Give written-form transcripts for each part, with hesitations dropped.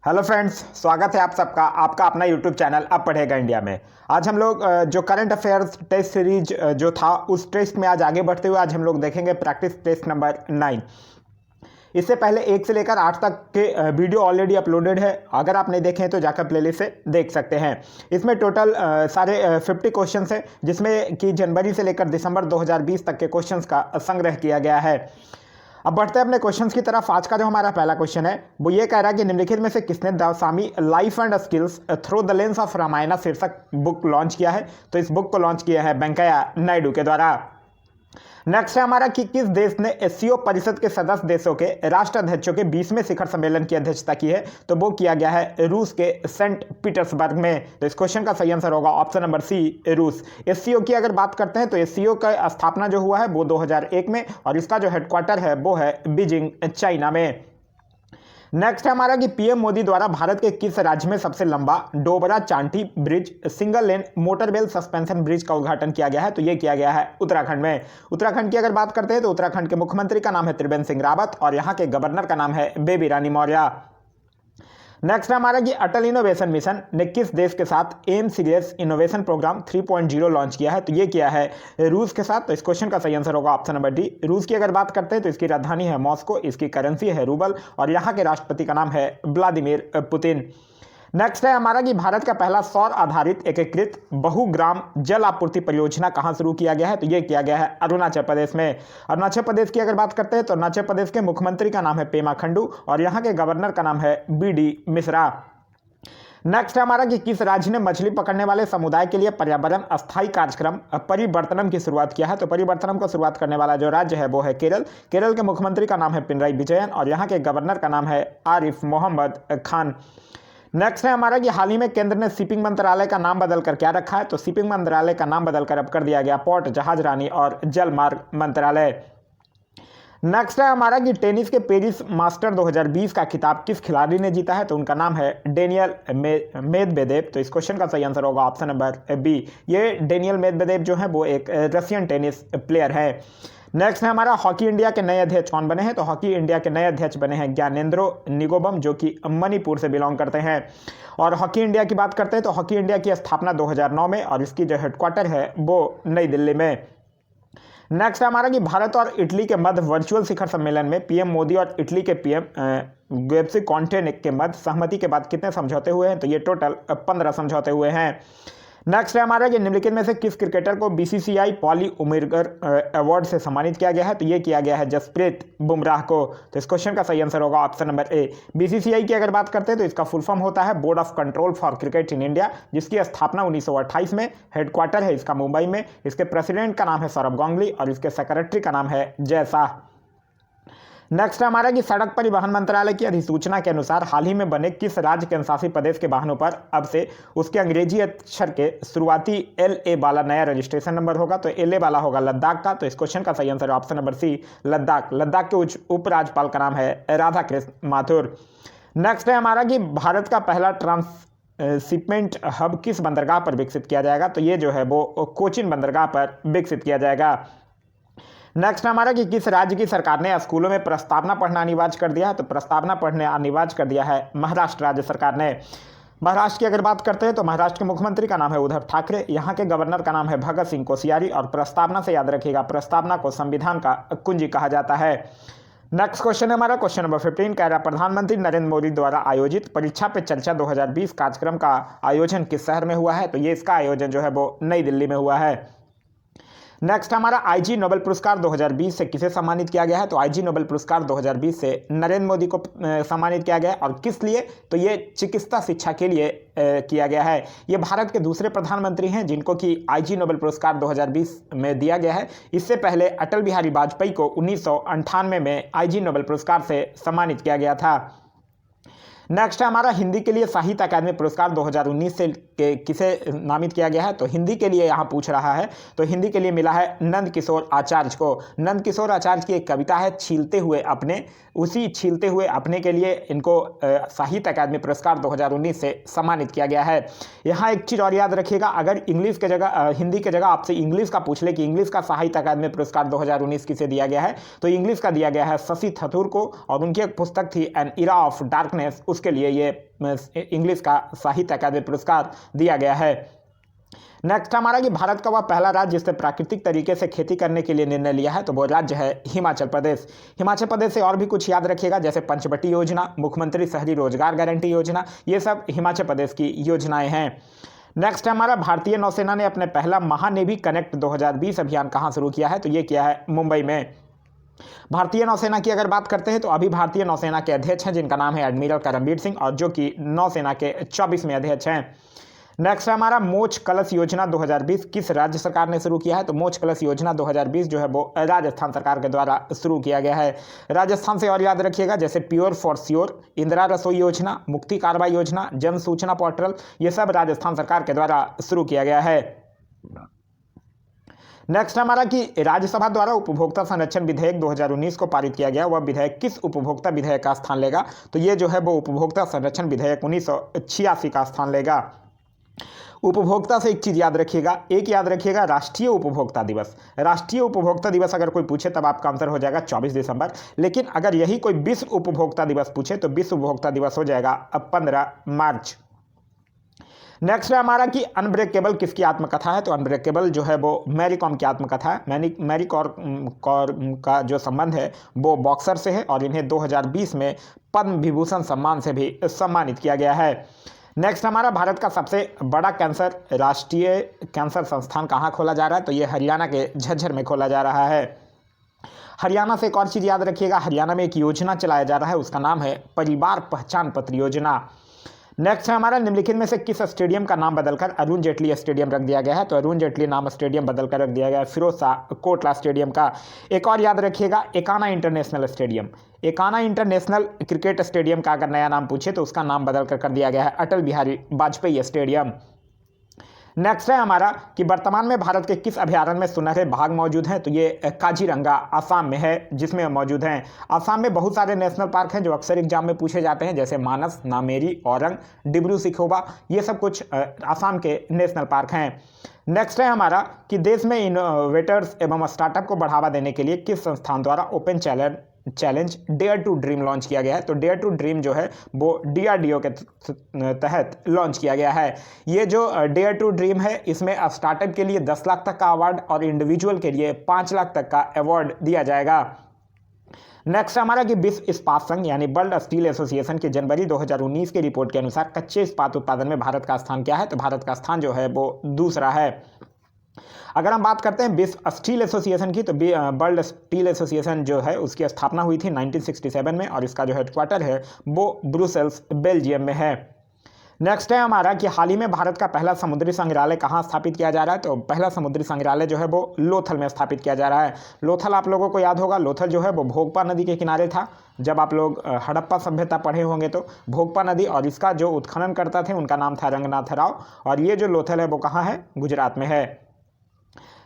Hello friends, स्वागत है आप सबका आपका अपना यूट्यूब चैनल अब पढ़ेगा इंडिया में। आज हम लोग जो करंट अफेयर्स टेस्ट सीरीज जो था उस टेस्ट में आज आगे बढ़ते हुए आज हम लोग देखेंगे प्रैक्टिस टेस्ट नंबर 9। इससे पहले 1 से लेकर 8 तक के वीडियो ऑलरेडी अपलोडेड है। अगर आप नहीं देखें तो जाकर प्लेलिस्ट से देख सकते हैं। इसमें टोटल सारे 50 क्वेश्चंस हैं, जिसमें कि जनवरी से लेकर दिसंबर 2020 तक के क्वेश्चंस का संग्रह किया गया है। अब बढ़ते हैं अपने क्वेश्चंस की तरफ। आज का जो हमारा पहला क्वेश्चन है वो ये कह रहा है कि निम्नलिखित में से किसने द सामी life and skills through the lens of Ramayana शीर्षक बुक लॉन्च किया है। तो इस बुक को लॉन्च किया है वेंकैया नायडू के द्वारा। नेक्स्ट है हमारा कि किस देश ने एससीओ परिषद के सदस्य देशों के राष्ट्राध्यक्षों के 20वें शिखर सम्मेलन की अध्यक्षता की है। तो वो किया गया है रूस के सेंट पीटर्सबर्ग में। तो इस क्वेश्चन का सही आंसर होगा ऑप्शन नंबर सी, रूस। एससीओ की अगर बात करते हैं तो एससीओ का स्थापना जो हुआ है वो 2001 में और इसका जो हेडक्वार्टर है वो है बीजिंग, चाइना में। नेक्स्ट है हमारा कि पीएम मोदी द्वारा भारत के किस राज्य में सबसे लंबा Dobra Chanti bridge single lane motorable suspension bridge का उद्घाटन किया गया है। तो ये किया गया है उत्तराखंड में। उत्तराखंड की अगर बात करते हैं तो उत्तराखंड के मुख्यमंत्री का नाम है त्रिवेंद्र सिंह रावत और यहाँ के गवर्नर का नाम है बेबी रानी मौर्य। नेक्स्ट है हमारा कि अटल इनोवेशन मिशन ने किस देश के साथ M series innovation programme 3.0 launch किया है। तो ये किया है रूस के साथ। तो इस क्वेश्चन का सही आंसर होगा ऑप्शन नंबर डी, रूस की अगर बात करते हैं तो इसकी राजधानी है मॉस्को, इसकी करेंसी है रूबल और यहाँ के राष्ट्रपति का नाम है व्लादिमीर पुतिन। नेक्स्ट है हमारा कि भारत का पहला सौर आधारित एकीकृत बहुग्राम जल आपूर्ति परियोजना कहाँ शुरू किया गया है। तो ये किया गया है अरुणाचल प्रदेश में। अरुणाचल प्रदेश की अगर बात करते हैं तो अरुणाचल प्रदेश के मुख्यमंत्री का नाम है पेमा खंडू और यहाँ के गवर्नर का नाम है बीडी मिश्रा। नेक्स्ट है हमारा कि किस राज्य ने मछली पकड़ने वाले समुदाय के लिए पर्यावरण अस्थायी कार्यक्रम परिवर्तनम की शुरुआत किया है। तो परिवर्तनम को शुरुआत करने वाला जो राज्य है वो है केरल। केरल के मुख्यमंत्री का नाम है पिनराई विजयन और यहाँ के गवर्नर का नाम है आरिफ मोहम्मद खान। नेक्स्ट है हमारा कि हाल ही में केंद्र ने शिपिंग मंत्रालय का नाम बदलकर क्या रखा है। तो शिपिंग मंत्रालय का नाम बदलकर अब कर दिया गया पोर्ट, जहाज रानी और जल मार्ग मंत्रालय। नेक्स्ट है हमारा कि टेनिस के पेरिस मास्टर 2020 का खिताब किस खिलाड़ी ने जीता है। तो उनका नाम है डेनियल मेदवेदेव। तो इस क्वेश्चन का सही आंसर होगा ऑप्शन नंबर बी। ये डेनियल मेदवेदेव जो है वो एक रशियन टेनिस प्लेयर है। नेक्स्ट है हमारा हॉकी इंडिया के नए अध्यक्ष कौन बने हैं। तो हॉकी इंडिया के नए अध्यक्ष बने हैं ज्ञानेंद्रो निगोबम, जो कि मणिपुर से बिलोंग करते हैं। और हॉकी इंडिया की बात करते हैं तो हॉकी इंडिया की स्थापना 2009 में और इसकी जो हेडक्वार्टर है वो नई दिल्ली में। नेक्स्ट है हमारा कि भारत और इटली के मध्य वर्चुअल शिखर सम्मेलन में पीएम मोदी और इटली के पीएम गिउसेप्पे कॉन्टे के मध्य सहमति के बाद कितने समझौते हुए हैं। तो ये टोटल 15 समझौते हुए हैं। नेक्स्ट है हमारा कि निम्नलिखित में से किस क्रिकेटर को बीसीसीआई पॉली उमिरगर अवार्ड से सम्मानित किया गया है। तो ये किया गया है जसप्रीत बुमराह को। तो इस क्वेश्चन का सही आंसर होगा ऑप्शन नंबर ए। बीसीसीआई की अगर बात करते हैं तो इसका फुल फॉर्म होता है board of control for cricket in India, जिसकी स्थापना 1928 में, हेडक्वार्टर है इसका मुंबई में, इसके प्रेसिडेंट का नाम है सौरभ गांगुली और इसके सेक्रेटरी का नाम है जय शाह। नेक्स्ट हमारा कि सड़क परिवहन मंत्रालय की अधिसूचना के अनुसार हाल ही में बने किस राज्य केंद्रशासित प्रदेश के वाहनों पर अब से उसके अंग्रेजी अक्षर के शुरुआती LA वाला नया रजिस्ट्रेशन नंबर होगा। तो LA वाला होगा लद्दाख का। तो इस क्वेश्चन का सही आंसर है option number C, Ladakh. Ladakh के उपराज्यपाल का नाम है राधा कृष्ण माथुर। नेक्स्ट है हमारा कि भारत का पहला ट्रांसशिपमेंट हब किस बंदरगाह पर विकसित किया जाएगा। तो ये जो है वो कोचिन बंदरगाह पर विकसित किया जाएगा। नेक्स्ट हमारा कि किस राज्य की सरकार ने स्कूलों में प्रस्तावना पढ़ना अनिवार्य कर दिया है। तो प्रस्तावना पढ़ने अनिवार्य कर दिया है महाराष्ट्र राज्य सरकार ने। महाराष्ट्र की अगर बात करते हैं तो महाराष्ट्र के मुख्यमंत्री का नाम है उद्धव ठाकरे, यहाँ के गवर्नर का नाम है भगत सिंह कोश्यारी और प्रस्तावना से याद रखिएगा, प्रस्तावना को संविधान का कुंजी कहा जाता है। नेक्स्ट क्वेश्चन है हमारा क्वेश्चन नंबर 15 कह रहा है प्रधानमंत्री नरेंद्र मोदी द्वारा आयोजित परीक्षा पे चर्चा 2020 कार्यक्रम का आयोजन किस शहर में हुआ है। तो ये इसका आयोजन जो है वो नई दिल्ली में हुआ है। नेक्स्ट हमारा आईजी नोबेल पुरस्कार 2020 से किसे सम्मानित किया गया है। तो आईजी नोबेल पुरस्कार 2020 से नरेंद्र मोदी को सम्मानित किया गया है और किस लिए। तो ये चिकित्सा शिक्षा के लिए किया गया है। ये भारत के दूसरे प्रधानमंत्री हैं जिनको कि आईजी नोबेल पुरस्कार 2020 में दिया गया है। इससे पहले अटल बिहारी वाजपेयी को 1998 में आईजी नोबेल पुरस्कार से सम्मानित किया गया था। नेक्स्ट है हमारा हिंदी के लिए साहित्य अकादमी पुरस्कार 2019 से किसे नामित किया गया है। तो हिंदी के लिए यहाँ पूछ रहा है तो हिंदी के लिए मिला है नंद किशोर आचार्य को। नंद किशोर आचार्य की एक कविता है छीलते हुए अपने, उसी छीलते हुए अपने के लिए इनको साहित्य अकादमी पुरस्कार 2019 से सम्मानित किया गया है। यहाँ एक चीज़ और याद रखिएगा, अगर इंग्लिश के जगह हिंदी के जगह आपसे इंग्लिश का पूछ ले कि इंग्लिश का साहित्य अकादमी पुरस्कार 2019 किसे दिया गया है, तो इंग्लिश का दिया गया है शशि थरूर को और उनकी एक पुस्तक थी एन इरा ऑफ डार्कनेस, उसके लिए ये इंग्लिश का साहित्य अकादमी पुरस्कार दिया गया है। नेक्स्ट हमारा कि भारत का वह पहला राज्य जिसने प्राकृतिक तरीके से खेती करने के लिए निर्णय लिया है, तो वो राज्य है हिमाचल प्रदेश। हिमाचल प्रदेश से और भी कुछ याद रखिएगा, जैसे पंचवटी योजना, मुख्यमंत्री शहरी रोजगार गारंटी योजना, ये सब हिमाचल प्रदेश की योजनाएं हैं। नेक्स्ट हमारा भारतीय नौसेना ने अपने पहला महानेवी कनेक्ट 2020 अभियान कहाँ शुरू किया है, तो ये किया है मुंबई में। भारतीय नौसेना की अगर बात करते हैं तो अभी भारतीय नौसेना के अध्यक्ष हैं जिनका नाम है एडमिरल करमबीर सिंह, और जो कि नौसेना के 24वें अध्यक्ष हैं। नेक्स्ट है हमारा मोच कलश योजना 2020 किस राज्य सरकार ने शुरू किया है, तो मोच कलश योजना 2020 जो है वो राजस्थान सरकार के द्वारा शुरू किया गया है। राजस्थान से और याद रखिएगा, जैसे प्योर फॉर श्योर, इंदिरा रसोई योजना, मुक्ति कार्रवाई योजना, जन सूचना पोर्टल, ये सब राजस्थान सरकार के द्वारा शुरू किया गया है। नेक्स्ट हमारा कि राज्यसभा द्वारा उपभोक्ता संरक्षण विधेयक 2019 को पारित किया गया, वह विधेयक किस उपभोक्ता विधेयक का स्थान लेगा, तो ये जो है वो उपभोक्ता संरक्षण विधेयक 1986 का स्थान लेगा। उपभोक्ता से एक चीज़ याद रखिएगा, एक याद रखिएगा राष्ट्रीय उपभोक्ता दिवस। राष्ट्रीय उपभोक्ता दिवस अगर कोई पूछे तब आपका आंसर हो जाएगा 24 दिसंबर, लेकिन अगर यही कोई विश्व उपभोक्ता दिवस पूछे तो विश्व उपभोक्ता दिवस हो जाएगा 15 मार्च। नेक्स्ट है हमारा कि अनब्रेकेबल किसकी आत्मकथा है, तो अनब्रेकेबल जो है वो मैरी कॉम की आत्मकथा है। मैरी कॉर का जो संबंध है वो बॉक्सर से है और इन्हें 2020 में पद्म विभूषण सम्मान से भी सम्मानित किया गया है। नेक्स्ट हमारा भारत का सबसे बड़ा कैंसर राष्ट्रीय कैंसर संस्थान कहाँ खोला जा रहा है, तो ये हरियाणा के झज्जर में खोला जा रहा है। हरियाणा से एक और चीज़ याद रखिएगा, हरियाणा में एक योजना चलाया जा रहा है, उसका नाम है परिवार पहचान पत्र योजना। नेक्स्ट है हमारा निम्नलिखित में से किस स्टेडियम का नाम बदलकर अरुण जेटली स्टेडियम रख दिया गया है, तो अरुण जेटली नाम स्टेडियम बदलकर रख दिया गया है फिरोज शाह कोटला स्टेडियम का। एक और याद रखिएगा Ekana international stadium, Ekana international cricket stadium का अगर नया नाम पूछे तो उसका नाम बदलकर कर दिया गया है अटल बिहारी वाजपेयी स्टेडियम। नेक्स्ट है हमारा कि वर्तमान में भारत के किस अभयारण्य में सुनहरे बाघ मौजूद हैं, तो ये काजीरंगा आसाम में है जिसमें मौजूद हैं। आसाम में बहुत सारे नेशनल पार्क हैं जो अक्सर एग्जाम में पूछे जाते हैं, जैसे मानस, नामेरी, औरंग, डिब्रू सिखोवा, ये सब कुछ आसाम के नेशनल पार्क हैं। नेक्स्ट है हमारा कि देश में इनोवेटर्स एवं स्टार्टअप को बढ़ावा देने के लिए किस संस्थान द्वारा open challenge dare to dream launch किया गया है, तो डेयर टू ड्रीम जो है वो DRDO के तहत लॉन्च किया गया है। ये जो डेयर टू ड्रीम है इसमें स्टार्टअप के लिए 10 लाख तक का अवार्ड और इंडिविजुअल के लिए 5 लाख तक का अवार्ड दिया जाएगा। नेक्स्ट हमारा कि विश्व इस्पात संघ यानी वर्ल्ड स्टील एसोसिएशन की जनवरी 2019 की रिपोर्ट के अनुसार कच्चे इस्पात उत्पादन में भारत का स्थान क्या है, तो भारत का स्थान जो है वो दूसरा है। अगर हम बात करते हैं विश्व स्टील एसोसिएशन की, तो वर्ल्ड स्टील एसोसिएशन जो है उसकी स्थापना हुई थी 1967 में और इसका जो हेडक्वार्टर है वो ब्रुसेल्स बेल्जियम में है। नेक्स्ट है हमारा कि हाल ही में भारत का पहला समुद्री संग्रहालय कहाँ स्थापित किया जा रहा है, तो पहला समुद्री संग्रहालय जो है वो लोथल में स्थापित किया जा रहा है। लोथल आप लोगों को याद होगा, लोथल जो है वो भोगपा नदी के किनारे था। जब आप लोग हड़प्पा सभ्यता पढ़े होंगे तो भोगपा नदी और इसका जो उत्खनन करता थे उनका नाम था रंगनाथ राव, और ये जो लोथल है वो कहाँ है, गुजरात में है।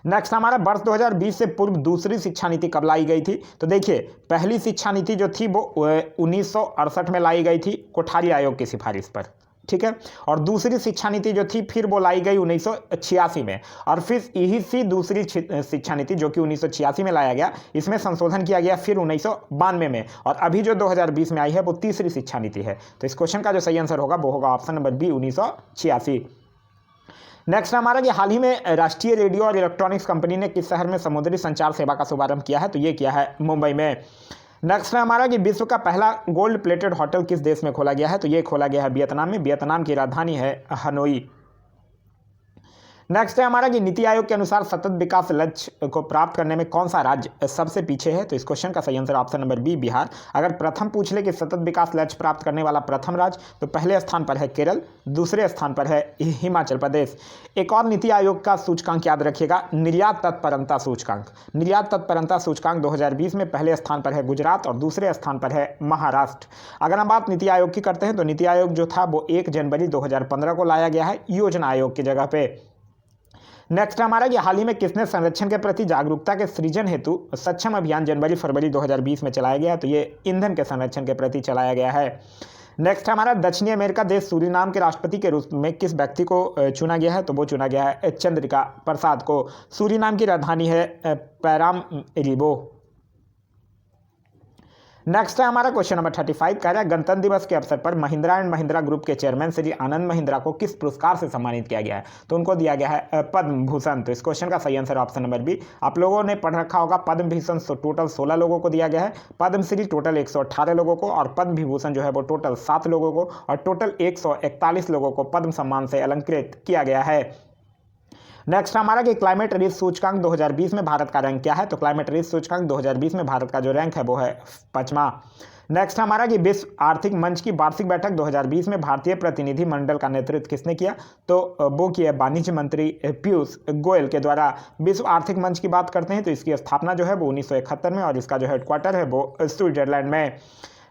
नेक्स्ट हमारा वर्ष 2020 से पूर्व दूसरी शिक्षा नीति कब लाई गई थी, तो देखिए पहली शिक्षा नीति जो थी वो 1968 में लाई गई थी कोठारी आयोग की सिफारिश पर, ठीक है। और दूसरी शिक्षा नीति जो थी फिर वो लाई गई 1986 में, और फिर यही सी दूसरी शिक्षा नीति जो कि 1986 में लाया गया, इसमें संशोधन किया गया फिर 1992 में, और अभी जो 2020 में आई है वो तीसरी शिक्षा नीति है। तो इस क्वेश्चन का जो सही आंसर होगा वो होगा ऑप्शन नंबर बी 1986। नेक्स्ट हमारा कि हाल ही में राष्ट्रीय रेडियो और इलेक्ट्रॉनिक्स कंपनी ने किस शहर में समुद्री संचार सेवा का शुभारंभ किया है, तो ये किया है मुंबई में। नेक्स्ट है हमारा कि विश्व का पहला गोल्ड प्लेटेड होटल किस देश में खोला गया है, तो ये खोला गया है वियतनाम में। वियतनाम की राजधानी है हनोई। नेक्स्ट है हमारा कि नीति आयोग के अनुसार सतत विकास लक्ष्य को प्राप्त करने में कौन सा राज्य सबसे पीछे है, तो इस क्वेश्चन का सही answer option number B Bihar. अगर प्रथम पूछ ले कि सतत विकास लक्ष्य प्राप्त करने वाला प्रथम राज्य, तो पहले स्थान पर है केरल, दूसरे स्थान पर है हिमाचल प्रदेश। एक और नीति आयोग का सूचकांक याद रखिएगा, निर्यात तत्परता सूचकांक। निर्यात तत्परता सूचकांक 2020 में पहले स्थान पर है गुजरात और दूसरे स्थान पर है महाराष्ट्र। अगर हम बात नीति आयोग की करते हैं तो नीति आयोग जो था वो 1 जनवरी 2015 को लाया गया है योजना आयोग की जगह पे। नेक्स्ट हमारा कि हाल ही में किसने संरक्षण के प्रति जागरूकता के सृजन हेतु सक्षम अभियान जनवरी-फरवरी 2020 में चलाया गया, तो ये ईंधन के संरक्षण के प्रति चलाया गया है। नेक्स्ट हमारा दक्षिणी अमेरिका देश सूरीनाम के राष्ट्रपति के रूप में किस व्यक्ति को चुना गया है, तो वो चुना गया है चंद्रिका प्रसाद को। सूरीनाम की राजधानी है पैरामरिबो। नेक्स्ट है हमारा क्वेश्चन नंबर 35 कह रहा है गणतंत्र दिवस के अवसर पर महिंद्रा एंड महिंद्रा ग्रुप के चेयरमैन श्री आनंद महिंद्रा को किस पुरस्कार से सम्मानित किया गया है? तो उनको दिया गया है पद्म भूषण। तो इस क्वेश्चन का सही आंसर ऑप्शन नंबर बी। आप लोगों ने पढ़ रखा होगा पद्म भूषण टोटल 16 लोगों को दिया गया है, पद्मश्री टोटल 118 लोगों को, और पद्म विभूषण जो है वो टोटल 7 लोगों को, और टोटल 141 लोगों को पद्म सम्मान से अलंकृत किया गया है। नेक्स्ट हमारा कि क्लाइमेट रिस्क सूचकांक 2020 में भारत का रैंक क्या है? तो क्लाइमेट रिस्क सूचकांक 2020 में भारत का जो रैंक है वो है 5वां। नेक्स्ट हमारा कि विश्व आर्थिक मंच की वार्षिक बैठक 2020 में भारतीय प्रतिनिधि मंडल का नेतृत्व किसने किया? तो वो किया वाणिज्य मंत्री पीयूष गोयल के द्वारा। विश्व आर्थिक मंच की बात करते हैं तो इसकी स्थापना जो है वो 1971 में, और इसका जो हेडक्वार्टर है वो स्विट्जरलैंड में।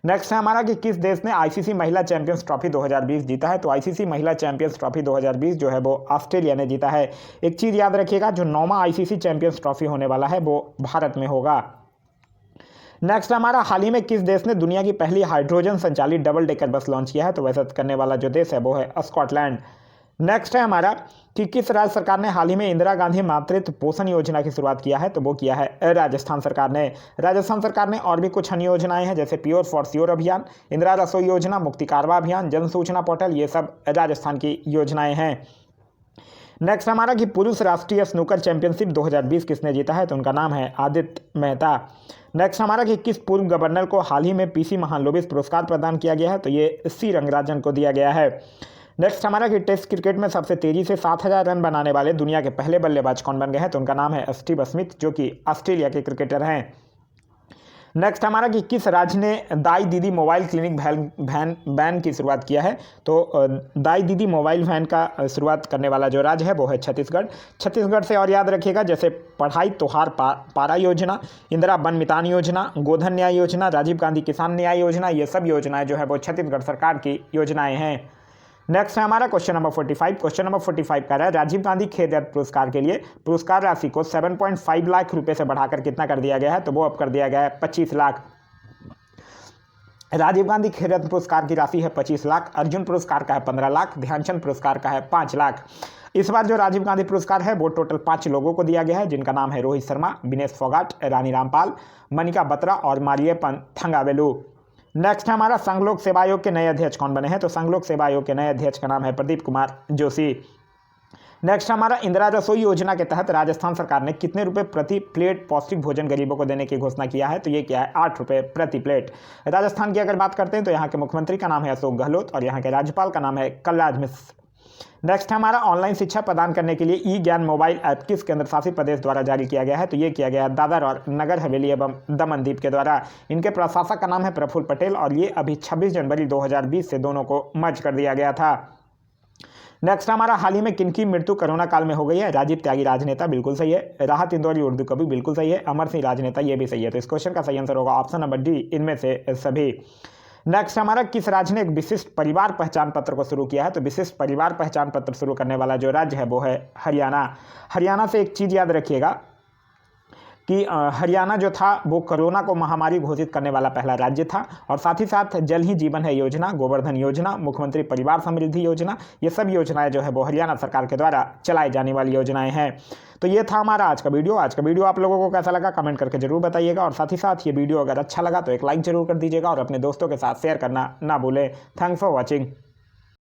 नेक्स्ट है हमारा कि किस देश ने आईसीसी महिला चैंपियंस ट्रॉफी 2020 जीता है? तो आईसीसी महिला चैंपियंस ट्रॉफी 2020 जो है वो ऑस्ट्रेलिया ने जीता है। एक चीज़ याद रखिएगा, जो 9वां आईसीसी चैंपियंस ट्रॉफी होने वाला है वो भारत में होगा। नेक्स्ट हमारा हाल ही में किस देश ने दुनिया की पहली हाइड्रोजन संचालित डबल डेकर बस लॉन्च किया है? तो वैसा करने वाला जो देश है वो है स्कॉटलैंड। नेक्स्ट है हमारा कि किस राज्य सरकार ने हाल ही में इंदिरा गांधी मातृत्व पोषण योजना की शुरुआत किया है? तो वो किया है राजस्थान सरकार ने। राजस्थान सरकार ने और भी कुछ अन्य योजनाएं हैं जैसे प्योर फॉर श्योर अभियान, इंदिरा रसोई योजना, मुक्ति कारवा अभियान, जन सूचना पोर्टल, ये सब राजस्थान की योजनाएं हैं। नेक्स्ट हमारा कि पुरुष राष्ट्रीय स्नूकर चैंपियनशिप 2020 किसने जीता है? तो उनका नाम है आदित्य मेहता। नेक्स्ट हमारा कि किस पूर्व गवर्नर को हाल ही में पीसी महालनोबिस पुरस्कार प्रदान किया गया है? तो ये सी रंगराजन को दिया गया है। नेक्स्ट हमारा कि टेस्ट क्रिकेट में सबसे तेजी से 7000 रन बनाने वाले दुनिया के पहले बल्लेबाज कौन बन गए हैं? तो उनका नाम है स्टीव स्मिथ, जो कि ऑस्ट्रेलिया के क्रिकेटर हैं। नेक्स्ट हमारा कि किस राज्य ने दाई दीदी मोबाइल क्लिनिक वैन की शुरुआत किया है? तो दाई दीदी मोबाइल वैन का शुरुआत करने वाला जो राज्य है वो है छत्तीसगढ़। छत्तीसगढ़ से और याद रखिएगा जैसे पढ़ाई तोहार पारा योजना, इंदिरा वन मितान योजना, गोधन न्याय योजना, राजीव गांधी किसान न्याय योजना, ये सब योजनाएं जो है वो छत्तीसगढ़ सरकार की योजनाएं हैं। नेक्स्ट है हमारा क्वेश्चन नंबर 45। क्वेश्चन नंबर 45 कह रहा है राजीव गांधी खेल रत्न पुरस्कार के लिए पुरस्कार राशि को 7.5 लाख रुपए से बढ़ाकर कितना कर दिया गया है? तो वो अब कर दिया गया है 25 लाख। राजीव गांधी खेल रत्न पुरस्कार की राशि है 25 लाख, अर्जुन पुरस्कार का है 15 लाख, ध्यानचंद पुरस्कार का है 5 लाख। इस बार जो राजीव गांधी पुरस्कार है वो टोटल 5 लोगों को दिया गया है, जिनका नाम है रोहित शर्मा, विनेश फोगाट, रानी रामपाल, मनिका बत्रा और मारियप्पन थंगावेलु। नेक्स्ट हमारा संघ लोक सेवा आयोग के नए अध्यक्ष कौन बने हैं? तो संघ लोक सेवा आयोग के नए अध्यक्ष का नाम है प्रदीप कुमार जोशी। नेक्स्ट हमारा इंदिरा रसोई योजना के तहत राजस्थान सरकार ने कितने रुपए प्रति प्लेट पौष्टिक भोजन गरीबों को देने की घोषणा किया है? तो ये क्या है 8 रुपये प्रति प्लेट। राजस्थान की अगर बात करते हैं तो यहाँ के मुख्यमंत्री का नाम है अशोक गहलोत और यहाँ के राज्यपाल का नाम है कलराज मिश्र। नेक्स्ट हमारा ऑनलाइन शिक्षा प्रदान करने के लिए ई ज्ञान मोबाइल ऐप किस केंद्र शासित प्रदेश द्वारा जारी किया गया है? तो ये किया गया दादर और नगर हवेली एवं दमन दीप के द्वारा। इनके प्रशासक का नाम है प्रफुल्ल पटेल और ये अभी 26 जनवरी 2020 से दोनों को मर्ज कर दिया गया था। नेक्स्ट हमारा हाल ही में किनकी मृत्यु कोरोना काल में हो गई है? राजीव त्यागी राजनेता, बिल्कुल सही है। राहत इंदौरी उर्दू कवि, बिल्कुल सही है। अमर सिंह राजनेता, ये भी सही है। तो इस क्वेश्चन का सही आंसर होगा ऑप्शन नंबर डी, इनमें से सभी। नेक्स्ट हमारा किस राज्य ने एक विशिष्ट परिवार पहचान पत्र को शुरू किया है? तो विशिष्ट परिवार पहचान पत्र शुरू करने वाला जो राज्य है वो है हरियाणा। हरियाणा से एक चीज़ याद रखिएगा कि हरियाणा जो था वो कोरोना को महामारी घोषित करने वाला पहला राज्य था, और साथ ही साथ जल ही जीवन है योजना, गोवर्धन योजना, मुख्यमंत्री परिवार समृद्धि योजना, ये सब योजनाएं जो है वो हरियाणा सरकार के द्वारा चलाई जाने वाली योजनाएं हैं। तो ये था हमारा आज का वीडियो। आज का वीडियो आप लोगों को कैसा लगा कमेंट करके जरूर बताइएगा, और साथ ही साथ ये वीडियो अगर अच्छा लगा तो एक लाइक जरूर कर दीजिएगा और अपने दोस्तों के साथ शेयर करना ना भूलें। Thanks for watching.